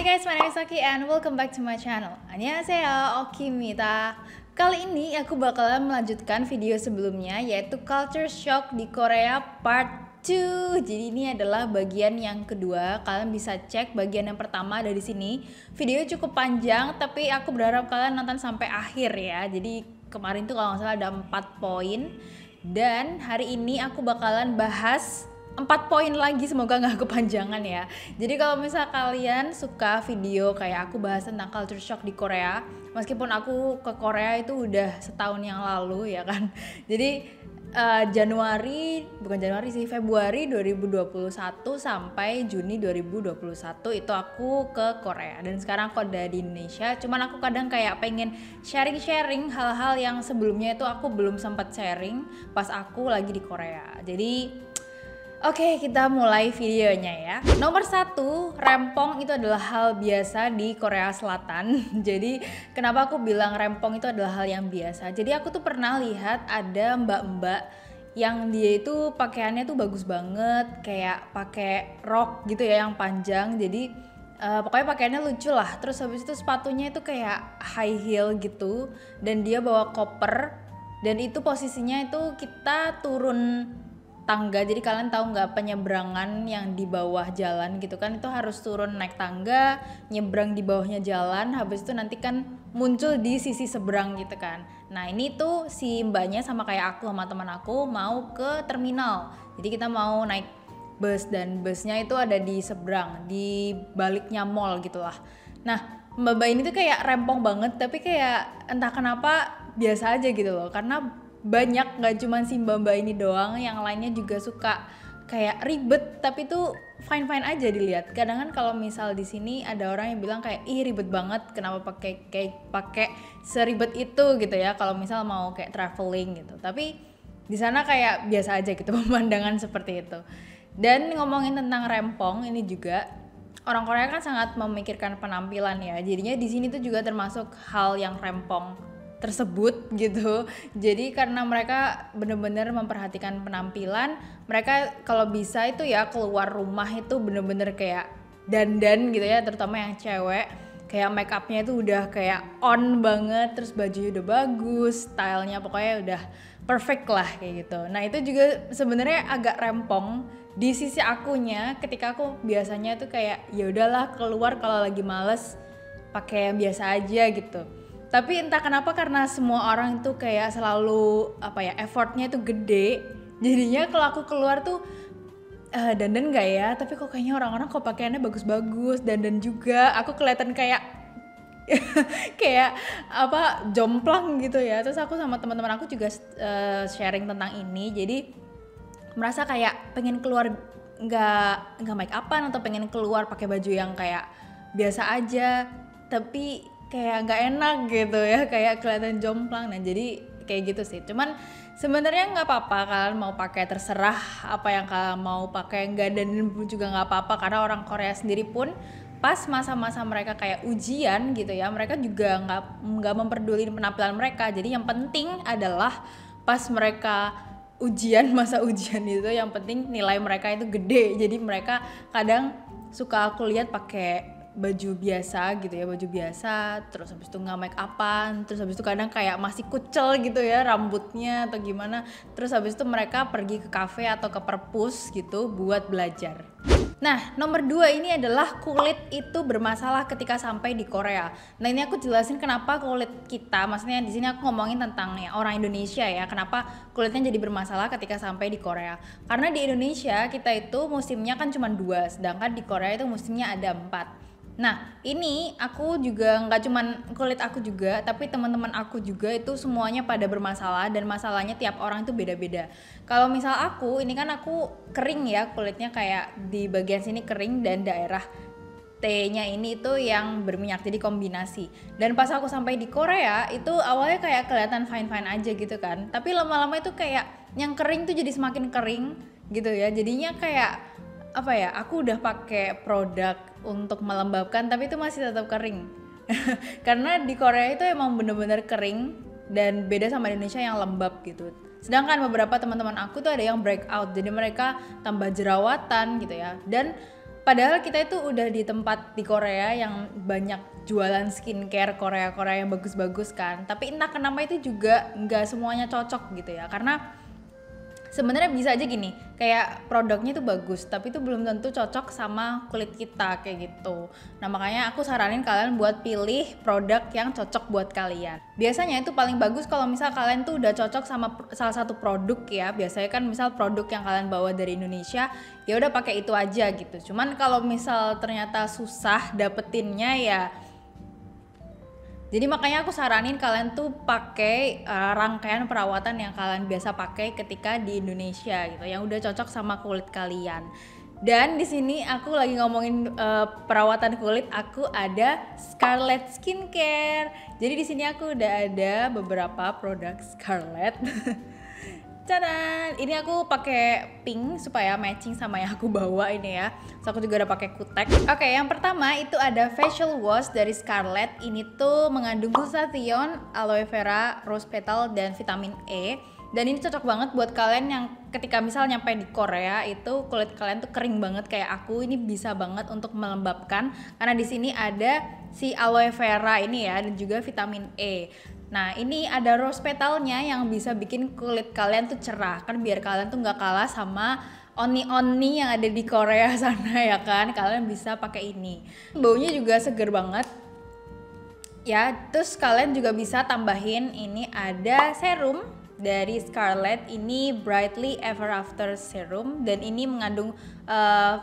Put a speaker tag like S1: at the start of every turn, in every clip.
S1: Guys, my name is Oki and welcome back to my channel. Annyeonghaseyo, Okimita. Kali ini aku bakalan melanjutkan video sebelumnya, yaitu Culture Shock di Korea Part 2. Jadi ini adalah bagian yang kedua. Kalian bisa cek bagian yang pertama dari sini. Video cukup panjang, tapi aku berharap kalian nonton sampai akhir ya. Jadi kemarin tuh kalau nggak salah ada 4 poin. Dan hari ini aku bakalan bahas 4 poin lagi, semoga nggak kepanjangan ya. Jadi kalau misal kalian suka video kayak aku bahas tentang culture shock di Korea, meskipun aku ke Korea itu udah setahun yang lalu ya kan. Jadi Februari 2021 sampai Juni 2021 itu aku ke Korea. Dan sekarang aku ada di Indonesia. Cuman aku kadang kayak pengen sharing-sharing hal-hal yang sebelumnya itu aku belum sempat sharing pas aku lagi di Korea. Jadi oke, kita mulai videonya ya. Nomor 1, rempong itu adalah hal biasa di Korea Selatan. Jadi kenapa aku bilang rempong itu adalah hal yang biasa? Jadi aku tuh pernah lihat ada mbak-mbak yang dia itu pakaiannya tuh bagus banget, kayak pakai rok gitu ya yang panjang. Jadi pokoknya pakaiannya lucu lah. Terus habis itu sepatunya itu kayak high heel gitu, dan dia bawa koper. Dan itu posisinya itu kita turun tangga, jadi kalian tahu nggak penyeberangan yang di bawah jalan gitu kan, itu harus turun naik tangga, nyebrang di bawahnya jalan, habis itu nanti kan muncul di sisi seberang gitu kan. Nah ini tuh si mbaknya sama kayak aku sama teman aku mau ke terminal, jadi kita mau naik bus dan busnya itu ada di seberang, di baliknya mall gitulah. Nah mbak-mbak ini tuh kayak rempong banget, tapi kayak entah kenapa biasa aja gitu loh, karena banyak, nggak cuma si mbak-mbak ini doang, yang lainnya juga suka kayak ribet, tapi tuh fine-fine aja dilihat. Kadang kan kalau misal di sini ada orang yang bilang kayak ih ribet banget, kenapa pakai seribet itu gitu ya kalau misal mau kayak traveling gitu. Tapi di sana kayak biasa aja gitu pemandangan seperti itu. Dan ngomongin tentang rempong ini juga, orang Korea kan sangat memikirkan penampilan ya. Jadinya di sini tuh juga termasuk hal yang rempong tersebut gitu. Jadi karena mereka bener-bener memperhatikan penampilan, mereka kalau bisa itu ya keluar rumah itu bener-bener kayak dandan gitu ya, terutama yang cewek, kayak make upnya itu udah kayak on banget, terus bajunya udah bagus, stylenya pokoknya udah perfect lah kayak gitu. Nah itu juga sebenarnya agak rempong di sisi akunya, ketika aku biasanya tuh kayak ya udahlah keluar kalau lagi males pakai yang biasa aja gitu. Tapi entah kenapa karena semua orang itu kayak selalu effortnya itu gede, jadinya kalau aku keluar tuh dandan gak ya, tapi kok kayaknya orang-orang kok pakaiannya bagus-bagus, dandan juga, aku kelihatan kayak kayak jomplang gitu ya. Terus aku sama teman-teman aku juga sharing tentang ini, jadi merasa kayak pengen keluar nggak make upan, atau pengen keluar pakai baju yang kayak biasa aja, tapi kayak nggak enak gitu ya, kayak kelihatan jomplang. Nah jadi kayak gitu sih. Cuman sebenarnya nggak apa-apa, kalian mau pakai terserah apa yang kalian mau pakai, nggak, dan juga nggak apa-apa, karena orang Korea sendiri pun pas masa-masa mereka kayak ujian gitu ya, mereka juga nggak memperdulikan penampilan mereka. Jadi yang penting adalah pas mereka ujian, masa ujian itu yang penting nilai mereka itu gede. Jadi mereka kadang suka aku lihat pakai baju biasa gitu ya, baju biasa, terus habis itu nggak make upan, terus habis itu kadang kayak masih kucel gitu ya rambutnya atau gimana, terus habis itu mereka pergi ke kafe atau ke perpus gitu buat belajar. Nah nomor 2 ini adalah kulit itu bermasalah ketika sampai di Korea. Nah ini aku jelasin kenapa kulit kita, maksudnya di sini aku ngomongin tentang ya, orang Indonesia ya, kenapa kulitnya jadi bermasalah ketika sampai di Korea. Karena di Indonesia kita itu musimnya kan cuma 2, sedangkan di Korea itu musimnya ada 4. Nah ini aku juga nggak cuman kulit aku juga, tapi teman-teman aku juga itu semuanya pada bermasalah, dan masalahnya tiap orang itu beda-beda. Kalau misal aku, ini kan aku kering ya kulitnya, kayak di bagian sini kering dan daerah T-nya ini itu yang berminyak, jadi kombinasi. Dan pas aku sampai di Korea itu awalnya kayak kelihatan fine-fine aja gitu kan, tapi lama-lama itu kayak yang kering tuh jadi semakin kering gitu ya. Jadinya kayak aku udah pakai produk untuk melembabkan tapi itu masih tetap kering. Karena di Korea itu emang bener-bener kering, dan beda sama Indonesia yang lembab gitu. Sedangkan beberapa teman-teman aku tuh ada yang breakout, jadi mereka tambah jerawatan gitu ya. Dan Padahal kita itu udah di tempat di Korea yang banyak jualan skincare Korea yang bagus-bagus kan. Tapi entah kenapa itu juga nggak semuanya cocok gitu ya. Karena sebenarnya bisa aja gini, kayak produknya itu bagus, tapi itu belum tentu cocok sama kulit kita kayak gitu. Nah makanya aku saranin kalian buat pilih produk yang cocok buat kalian. Biasanya itu paling bagus kalau misal kalian tuh udah cocok sama salah satu produk ya. Biasanya kan misal produk yang kalian bawa dari Indonesia, ya udah pakai itu aja gitu. Cuman kalau misal ternyata susah dapetinnya ya, jadi makanya aku saranin kalian tuh pakai rangkaian perawatan yang kalian biasa pakai ketika di Indonesia gitu, yang udah cocok sama kulit kalian. Dan di sini aku lagi ngomongin perawatan kulit, aku ada Scarlett Skincare. Jadi di sini aku udah ada beberapa produk Scarlett. Cadan, ini aku pakai pink supaya matching sama yang aku bawa ini ya. So aku juga udah pakai kutek. Oke, yang pertama itu ada facial wash dari Scarlett. Ini tuh mengandung glutathione, aloe vera, rose petal, dan vitamin E. Dan ini cocok banget buat kalian yang ketika misal nyampe di Korea itu kulit kalian tuh kering banget kayak aku. Ini bisa banget untuk melembabkan karena di sini ada si aloe vera ini ya dan juga vitamin E. Nah ini ada rose petalnya yang bisa bikin kulit kalian tuh cerah kan, biar kalian tuh nggak kalah sama oni-oni yang ada di Korea sana ya kan. Kalian bisa pakai ini, baunya juga seger banget ya. Terus kalian juga bisa tambahin ini ada serum dari Scarlett, ini Brightly Ever After Serum, dan ini mengandung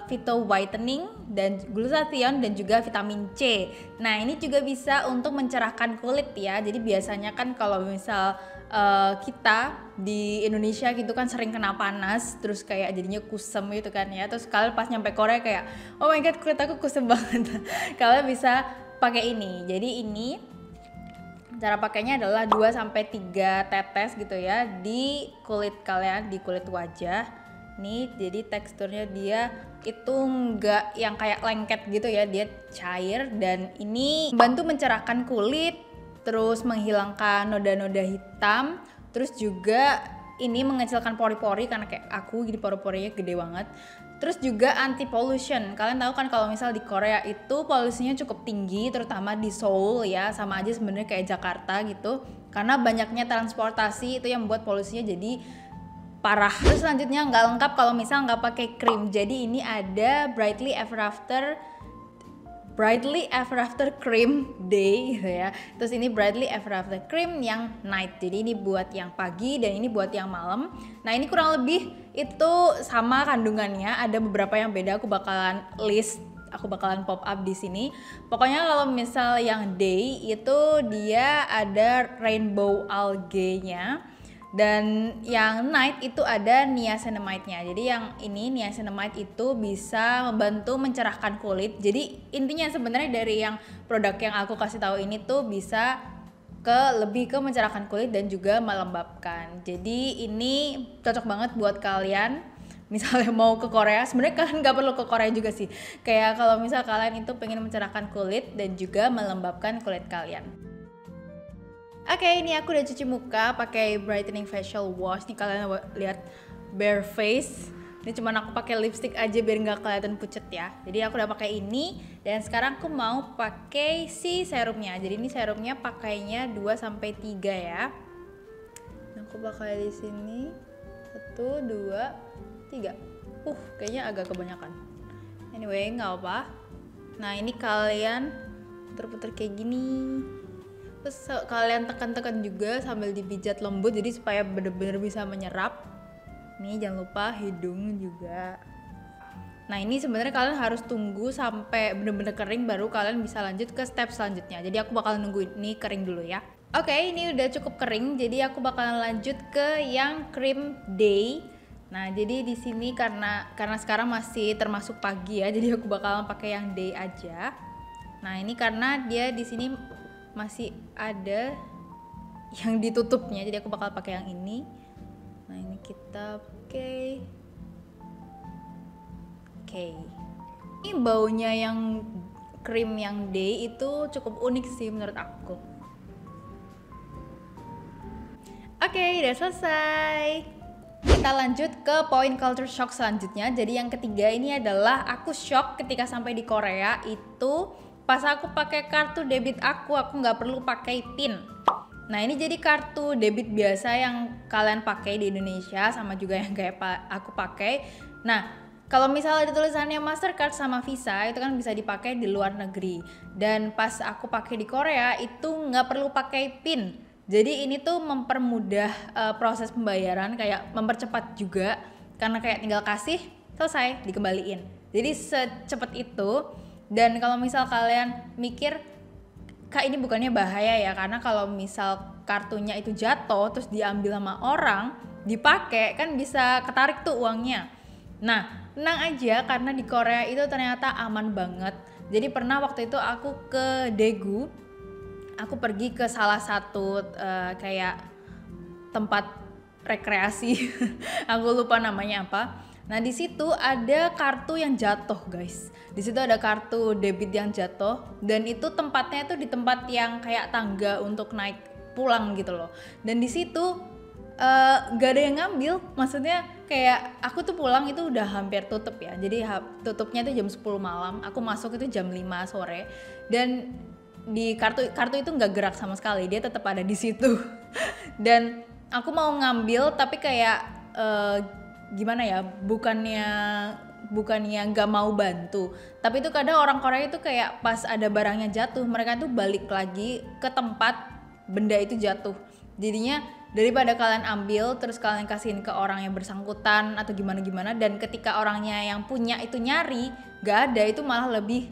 S1: phyto whitening dan glutathione dan juga vitamin C. Nah ini juga bisa untuk mencerahkan kulit ya. Jadi biasanya kan kalau misal kita di Indonesia gitu kan sering kena panas terus kayak jadinya kusem gitu kan ya. Terus kalian pas nyampe Korea kayak oh my god kulit aku kusem banget. Kalian bisa pakai ini. Jadi ini cara pakainya adalah 2-3 tetes gitu ya di kulit kalian, di kulit wajah. Nih, jadi teksturnya dia itu enggak yang kayak lengket gitu ya, dia cair dan ini membantu mencerahkan kulit, terus menghilangkan noda-noda hitam, terus juga ini mengecilkan pori-pori karena kayak aku jadi pori-porinya gede banget. Terus juga anti pollution. Kalian tahu kan kalau misal di Korea itu polusinya cukup tinggi, terutama di Seoul ya, sama aja sebenarnya kayak Jakarta gitu. Karena banyaknya transportasi itu yang membuat polusinya jadi parah. Terus selanjutnya nggak lengkap kalau misal nggak pakai krim. Jadi ini ada Brightly Ever After Cream Day gitu ya. Terus ini Brightly Ever After Cream yang night. Jadi ini buat yang pagi dan ini buat yang malam. Nah ini kurang lebih itu sama kandungannya. Ada beberapa yang beda. Aku bakalan pop up di sini. Pokoknya kalau misal yang day itu dia ada rainbow algae-nya. Dan yang night itu ada niacinamide-nya. Jadi yang ini niacinamide itu bisa membantu mencerahkan kulit. Jadi intinya sebenarnya dari yang produk yang aku kasih tahu ini tuh bisa lebih ke mencerahkan kulit dan juga melembabkan. Jadi ini cocok banget buat kalian misalnya mau ke Korea. Sebenarnya kalian nggak perlu ke Korea juga sih. Kayak kalau misal kalian itu pengen mencerahkan kulit dan juga melembabkan kulit kalian. Oke, ini aku udah cuci muka pakai brightening facial wash. Nih kalian lihat bare face. Ini cuman aku pakai lipstick aja biar nggak kelihatan pucet ya. Jadi aku udah pakai ini dan sekarang aku mau pakai si serumnya. Jadi ini serumnya pakainya 2-3 ya. Nah, aku pakai di sini 1, 2, 3. Kayaknya agak kebanyakan. Anyway, nggak apa. Nah, ini kalian puter-puter kayak gini. Terus kalian tekan-tekan juga sambil dipijat lembut jadi supaya bener-bener bisa menyerap. Nih jangan lupa hidung juga. Nah ini sebenarnya kalian harus tunggu sampai bener-bener kering baru kalian bisa lanjut ke step selanjutnya. Jadi aku bakal nunggu ini kering dulu ya. Oke, ini udah cukup kering jadi aku bakalan lanjut ke yang cream day. Nah jadi di sini karena sekarang masih termasuk pagi ya, jadi aku bakalan pakai yang day aja. Nah ini karena dia di sini masih ada yang ditutupnya, jadi aku bakal pakai yang ini. Nah ini kita pakai. Oke. Ini baunya yang krim yang day itu cukup unik sih menurut aku. Oke, udah selesai. Kita lanjut ke poin culture shock selanjutnya. Jadi yang ketiga ini adalah aku shock ketika sampai di Korea itu pas aku pakai kartu debit aku nggak perlu pakai PIN. Nah ini jadi kartu debit biasa yang kalian pakai di Indonesia sama juga yang kayak aku pakai. Nah kalau misalnya di tulisannya Mastercard sama Visa itu kan bisa dipakai di luar negeri. Dan pas aku pakai di Korea itu nggak perlu pakai PIN. Jadi ini tuh mempermudah proses pembayaran, kayak mempercepat juga karena kayak tinggal kasih selesai dikembaliin. Jadi secepat itu. Dan kalau misal kalian mikir Kak ini bukannya bahaya ya, karena kalau misal kartunya itu jatuh terus diambil sama orang dipakai kan bisa ketarik tuh uangnya. Nah tenang aja karena di Korea itu ternyata aman banget. Jadi pernah waktu itu aku ke Daegu, aku pergi ke salah satu kayak tempat rekreasi aku lupa namanya apa. Nah di situ ada kartu yang jatuh guys. Di situ ada kartu debit yang jatuh dan itu tempatnya itu di tempat yang kayak tangga untuk naik pulang gitu loh. Dan di situ gak ada yang ngambil. Maksudnya kayak aku tuh pulang itu udah hampir tutup ya. Jadi tutupnya itu jam 10 malam. Aku masuk itu jam 5 sore. Dan di kartu itu nggak gerak sama sekali. Dia tetap ada di situ. Dan aku mau ngambil tapi kayak gimana ya, bukannya nggak mau bantu, tapi itu kadang orang Korea itu kayak pas ada barangnya jatuh mereka tuh balik lagi ke tempat benda itu jatuh. Jadinya daripada kalian ambil terus kalian kasihin ke orang yang bersangkutan atau gimana dan ketika orangnya yang punya itu nyari nggak ada, itu malah lebih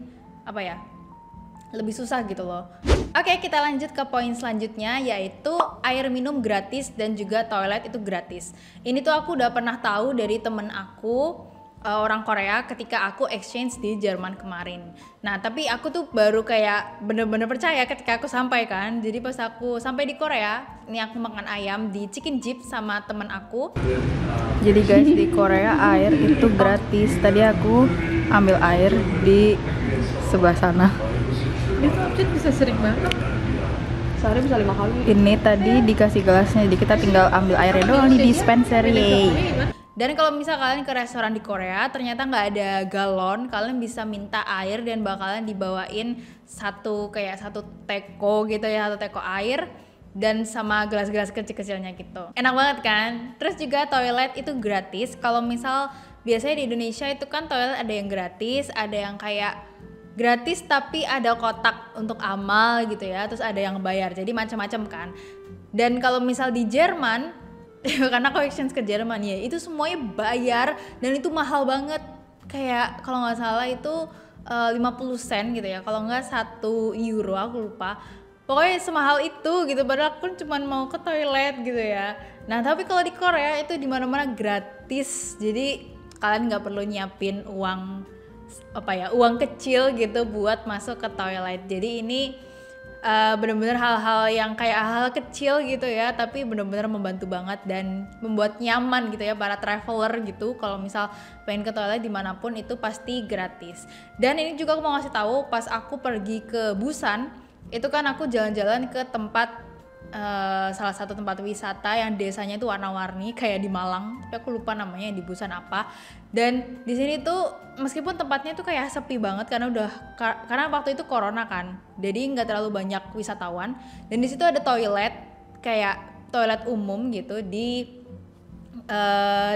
S1: lebih susah gitu loh. Oke, kita lanjut ke poin selanjutnya, yaitu air minum gratis dan juga toilet itu gratis. Ini tuh aku udah pernah tahu dari temen aku orang Korea ketika aku exchange di Jerman kemarin. Nah tapi aku tuh baru kayak bener-bener percaya ketika aku sampai kan. Jadi pas aku sampai di Korea, ini aku makan ayam di Chicken Jeep sama temen aku. Jadi guys, di Korea air itu gratis. Tadi aku ambil air di sebelah sana.
S2: Itu update bisa sering banget. Sehari bisa 5 kali.
S1: Ini tadi dikasih gelasnya, jadi kita tinggal ambil airnya doang di dispenser. Dan kalau misal kalian ke restoran di Korea ternyata nggak ada galon, kalian bisa minta air dan bakalan dibawain satu teko gitu ya, satu teko air dan sama gelas-gelas kecil-kecilnya gitu. Enak banget kan? Terus juga toilet itu gratis. Kalau misal biasanya di Indonesia itu kan toilet ada yang gratis, ada yang kayak gratis tapi ada kotak untuk amal gitu ya, terus ada yang bayar, jadi macam-macam kan. Dan kalau misal di Jerman karena aku exchange ke Jerman ya, itu semuanya bayar dan itu mahal banget. Kayak kalau nggak salah itu 50 sen gitu ya, kalau nggak 1 euro, aku lupa. Pokoknya semahal itu gitu, padahal aku cuma mau ke toilet gitu ya. Nah tapi kalau di Korea itu dimana-mana gratis, jadi kalian nggak perlu nyiapin uang kecil gitu buat masuk ke toilet. Jadi ini benar-benar hal-hal yang kayak hal kecil gitu ya, tapi benar-benar membantu banget dan membuat nyaman gitu ya para traveler gitu. Kalau misal pengen ke toilet dimanapun itu pasti gratis. Dan ini juga aku mau ngasih tahu, pas aku pergi ke Busan itu kan aku jalan-jalan ke tempat salah satu tempat wisata yang desanya itu warna-warni kayak di Malang, tapi aku lupa namanya di Busan apa. Dan di sini tuh meskipun tempatnya tuh kayak sepi banget karena waktu itu corona kan, jadi nggak terlalu banyak wisatawan. Dan di situ ada toilet kayak toilet umum gitu di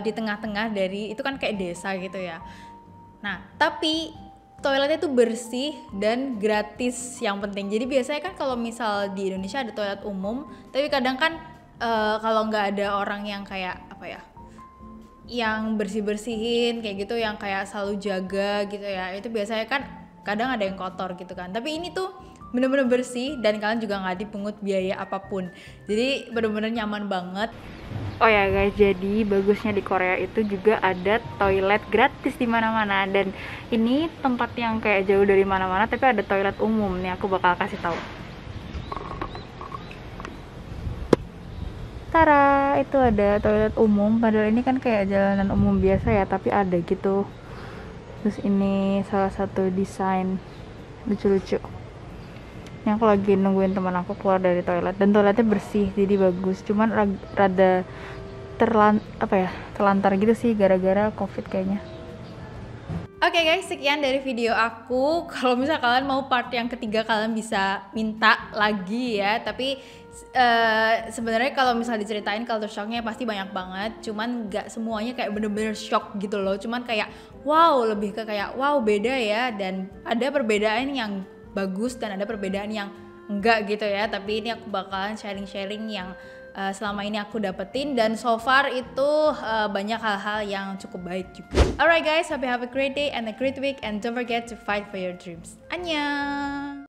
S1: tengah-tengah dari itu kan kayak desa gitu ya. Nah tapi toiletnya tuh bersih dan gratis yang penting. Jadi biasanya kan kalau misal di Indonesia ada toilet umum, tapi kadang kan kalau nggak ada orang yang kayak yang bersih-bersihin kayak gitu, yang kayak selalu jaga gitu ya, itu biasanya kan kadang ada yang kotor gitu kan. Tapi ini tuh bener-bener bersih dan kalian juga nggak dipungut biaya apapun. Jadi bener-bener nyaman banget. Oh ya guys, jadi bagusnya di Korea itu juga ada toilet gratis di mana-mana, dan ini tempat yang kayak jauh dari mana-mana tapi ada toilet umum. Nih aku bakal kasih tahu. Tara, itu ada toilet umum, padahal ini kan kayak jalanan umum biasa ya, tapi ada gitu. Terus ini salah satu desain lucu-lucu. Ini aku lagi nungguin teman aku keluar dari toilet, dan toiletnya bersih jadi bagus, cuman rada terlantar gitu sih gara-gara COVID kayaknya. Oke guys, sekian dari video aku. Kalau misalnya kalian mau part yang ketiga, kalian bisa minta lagi ya. Tapi sebenarnya kalau misalnya diceritain culture shocknya pasti banyak banget. Cuman nggak semuanya kayak bener-bener shock gitu loh. Cuman kayak wow, lebih ke kayak wow beda ya. Dan ada perbedaan yang bagus dan ada perbedaan yang enggak gitu ya. Tapi ini aku bakalan sharing-sharing yang selama ini aku dapetin, dan so far itu banyak hal-hal yang cukup baik juga. Alright guys, hope you have a great day and a great week, and don't forget to fight for your dreams. Annyeong!